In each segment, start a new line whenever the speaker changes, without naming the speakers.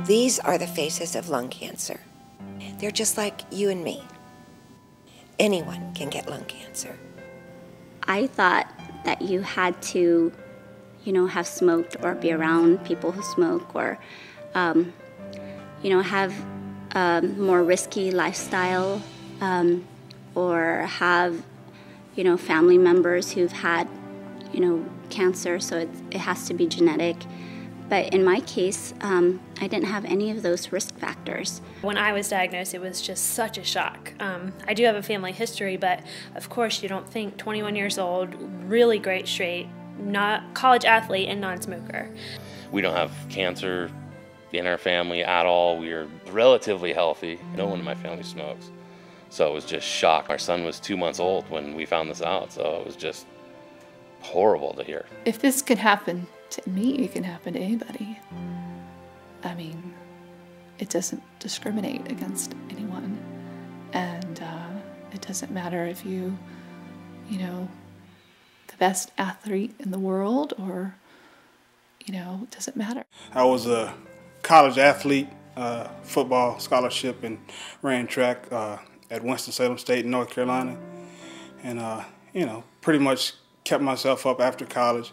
These are the faces of lung cancer. They're just like you and me. Anyone can get lung cancer.
I thought that you had to, have smoked or be around people who smoke or, have a more risky lifestyle or have, family members who've had, cancer, so it has to be genetic. But in my case, I didn't have any of those risk factors.
When I was diagnosed, it was just such a shock. I do have a family history, but of course you don't think 21 years old, really great straight, not college athlete and non-smoker.
We don't have cancer in our family at all. We are relatively healthy. No one in my family smokes. So it was just shock. Our son was 2 months old when we found this out, so it was just horrible to hear.
If this could happen to me, it can happen to anybody. I mean, it doesn't discriminate against anyone. And it doesn't matter if the best athlete in the world or, it doesn't matter.
I was a college athlete, football scholarship, and ran track at Winston-Salem State in North Carolina. And, pretty much kept myself up after college,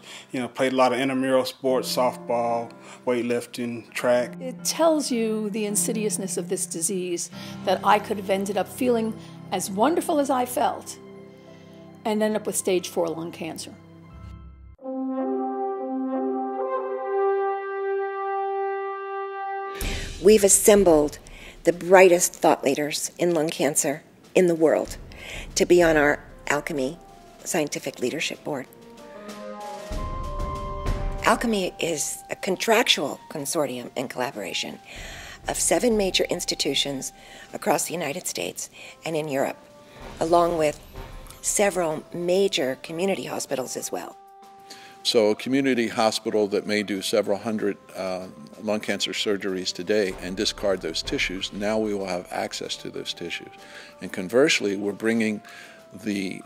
played a lot of intramural sports, softball, weightlifting, track.
It tells you the insidiousness of this disease, that I could have ended up feeling as wonderful as I felt and end up with stage 4 lung cancer.
We've assembled the brightest thought leaders in lung cancer in the world to be on our ALCMI Scientific Leadership Board. ALCMI is a contractual consortium and collaboration of 7 major institutions across the United States and in Europe, along with several major community hospitals as well.
So a community hospital that may do several hundred lung cancer surgeries today and discard those tissues, now we will have access to those tissues. And conversely, we're bringing the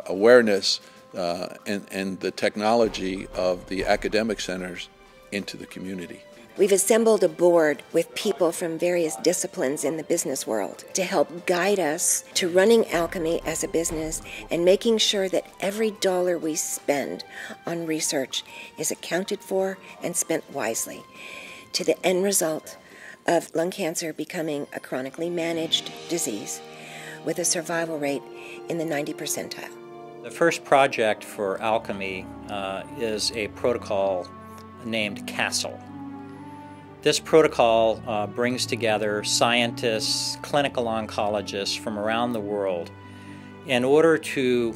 awareness and the technology of the academic centers into the community.
We've assembled a board with people from various disciplines in the business world to help guide us to running ALCMI as a business and making sure that every dollar we spend on research is accounted for and spent wisely, to the end result of lung cancer becoming a chronically managed disease with a survival rate in the 90th percentile.
The first project for ALCMI is a protocol named CASTLE. This protocol brings together scientists, clinical oncologists from around the world in order to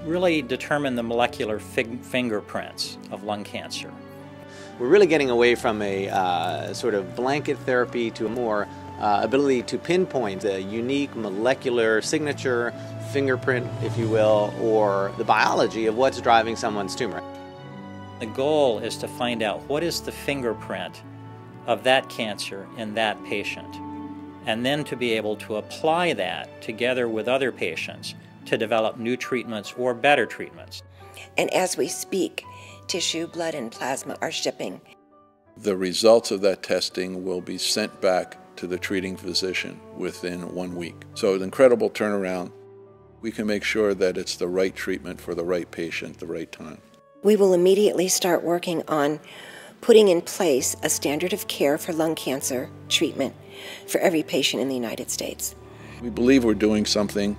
really determine the molecular fingerprints of lung cancer.
We're really getting away from a sort of blanket therapy to a more ability to pinpoint a unique molecular signature, fingerprint, if you will, or the biology of what's driving someone's tumor.
The goal is to find out what is the fingerprint of that cancer in that patient, and then to be able to apply that together with other patients to develop new treatments or better treatments.
And as we speak, tissue, blood, and plasma are shipping.
The results of that testing will be sent back to the treating physician within 1 week. So an incredible turnaround. We can make sure that it's the right treatment for the right patient at the right time.
We will immediately start working on putting in place a standard of care for lung cancer treatment for every patient in the United States.
We believe we're doing something,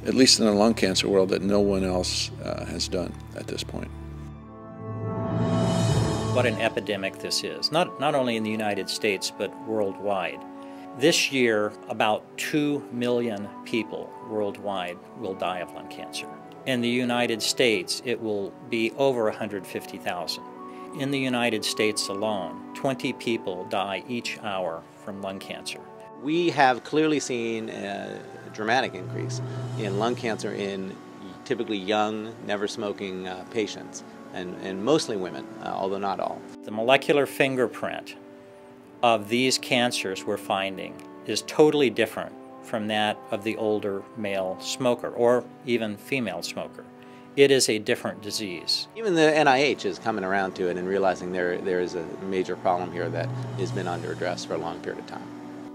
at least in the lung cancer world, that no one else has done at this point.
What an epidemic this is, not only in the United States, but worldwide. This year, about 2 million people worldwide will die of lung cancer. In the United States, it will be over 150,000. In the United States alone, 20 people die each hour from lung cancer.
We have clearly seen a dramatic increase in lung cancer in typically young, never smoking patients, and mostly women, although not all.
The molecular fingerprint of these cancers we're finding is totally different from that of the older male smoker or even female smoker. it is a different disease.
Even the NIH is coming around to it and realizing there is a major problem here that has been under-addressed for a long period of time.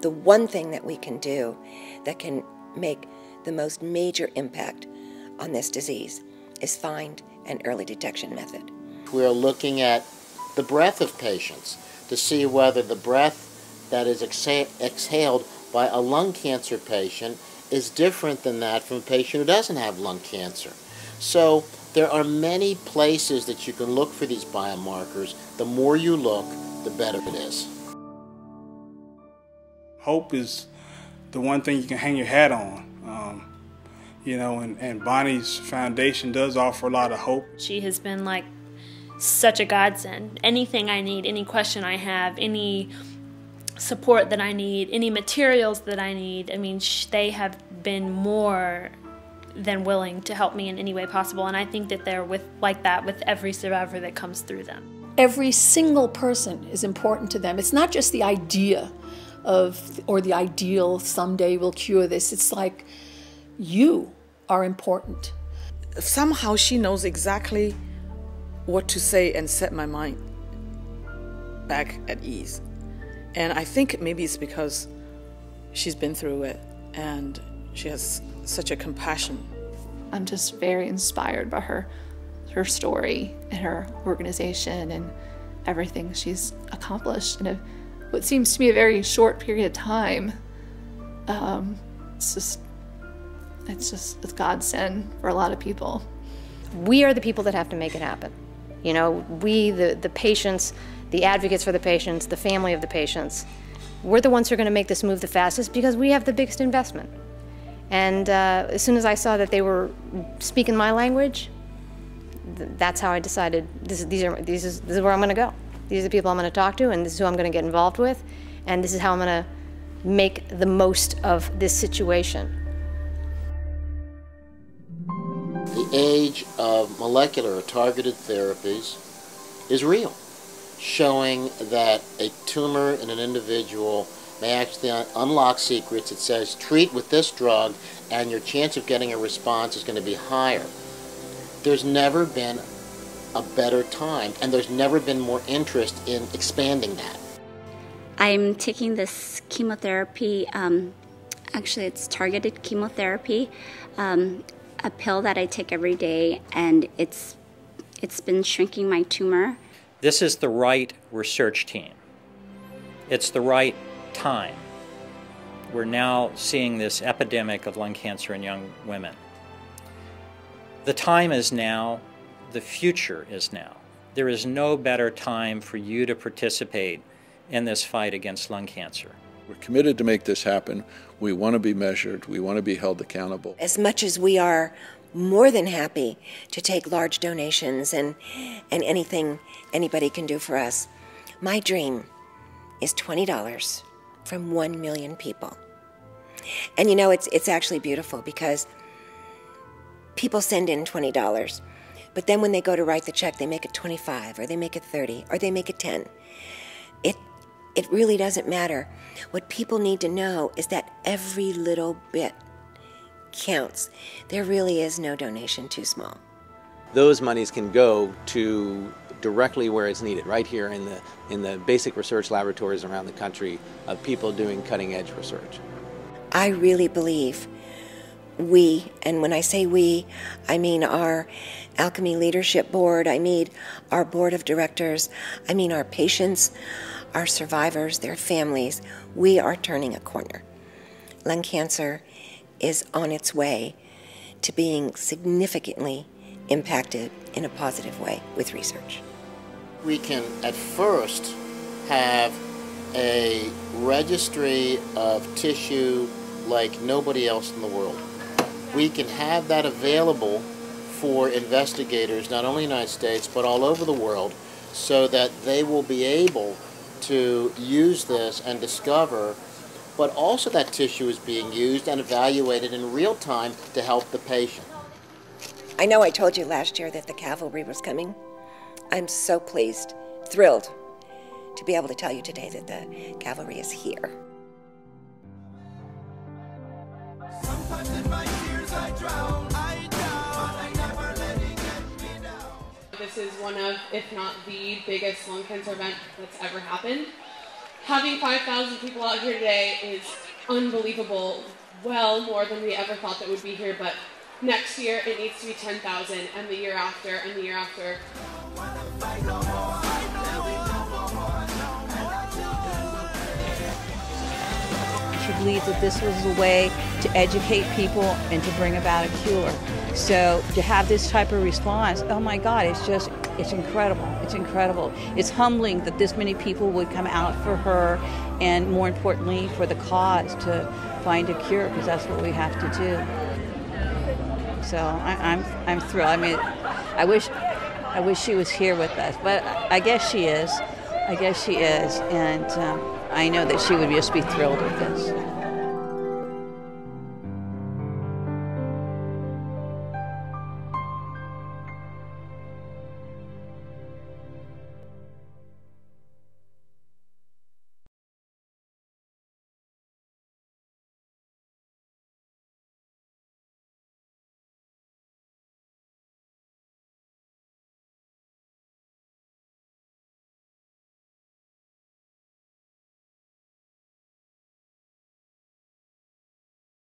The one thing that we can do that can make the most major impact on this disease is find an early detection method.
We're looking at the breath of patients to see whether the breath that is exhaled by a lung cancer patient is different than that from a patient who doesn't have lung cancer. So there are many places that you can look for these biomarkers. The more you look, the better it is.
Hope is the one thing you can hang your hat on. You know, and Bonnie's foundation does offer a lot of hope.
She has been like such a godsend. Anything I need, any question I have, any support that I need, any materials that I need, I mean, they have been more than willing to help me in any way possible, and I think that they're like that with every survivor that comes through them.
Every single person is important to them. It's not just the idea of, or the ideal, someday we'll cure this. It's like, you are important.
Somehow she knows exactly what to say and set my mind back at ease. And I think maybe it's because she's been through it and she has such a compassion.
I'm just very inspired by her story and her organization and everything she's accomplished in what seems to be a very short period of time. It's a godsend for a lot of people.
We are the people that have to make it happen. You know, we, the patients, the advocates for the patients, the family of the patients, we're the ones who are going to make this move the fastest because we have the biggest investment. And as soon as I saw that they were speaking my language, that's how I decided this is where I'm going to go. These are the people I'm going to talk to, and this is who I'm going to get involved with, and this is how I'm going to make the most of this situation.
The age of molecular or targeted therapies is real, showing that a tumor in an individual may actually unlock secrets. It says treat with this drug and your chance of getting a response is going to be higher. There's never been a better time, and there's never been more interest in expanding that.
I'm taking this chemotherapy, actually it's targeted chemotherapy, a pill that I take every day, and it's been shrinking my tumor.
This is the right research team. It's the right time. We're now seeing this epidemic of lung cancer in young women. The time is now, the future is now. There is no better time for you to participate in this fight against lung cancer.
We're committed to make this happen. We want to be measured. We want to be held accountable.
As much as we are more than happy to take large donations and anything anybody can do for us, my dream is $20 from 1 million people. And you know, it's actually beautiful because people send in $20, but then when they go to write the check, they make it 25, or they make it 30, or they make it 10. It really doesn't matter. What people need to know is that every little bit counts. There really is no donation too small.
Those monies can go to directly where it's needed, right here in the basic research laboratories around the country of people doing cutting-edge research.
I really believe we, and when I say we, I mean our ALCMI leadership board, I mean our board of directors, I mean our patients, our survivors, their families. We are turning a corner. Lung cancer is on its way to being significantly impacted in a positive way with research.
We can at first have a registry of tissue like nobody else in the world. We can have that available for investigators, not only in the United States, but all over the world, so that they will be able to use this and discover, but also that tissue is being used and evaluated in real time to help the patient.
I know I told you last year that the cavalry was coming. I'm so pleased, thrilled to be able to tell you today that the cavalry is here.
Sometimes in my tears I drown, but I never let it is one of, if not the biggest lung cancer event that's ever happened. Having 5,000 people out here today is unbelievable, well more than we ever thought that would be here, but next year it needs to be 10,000, and the year after, and the year after.
She believed that this was a way to educate people and to bring about a cure. So to have this type of response, oh my God, it's incredible. It's incredible. It's humbling that this many people would come out for her, and more importantly, for the cause to find a cure, because that's what we have to do. So I'm thrilled. I mean, I wish she was here with us, but I guess she is. And I know that she would just be thrilled with this.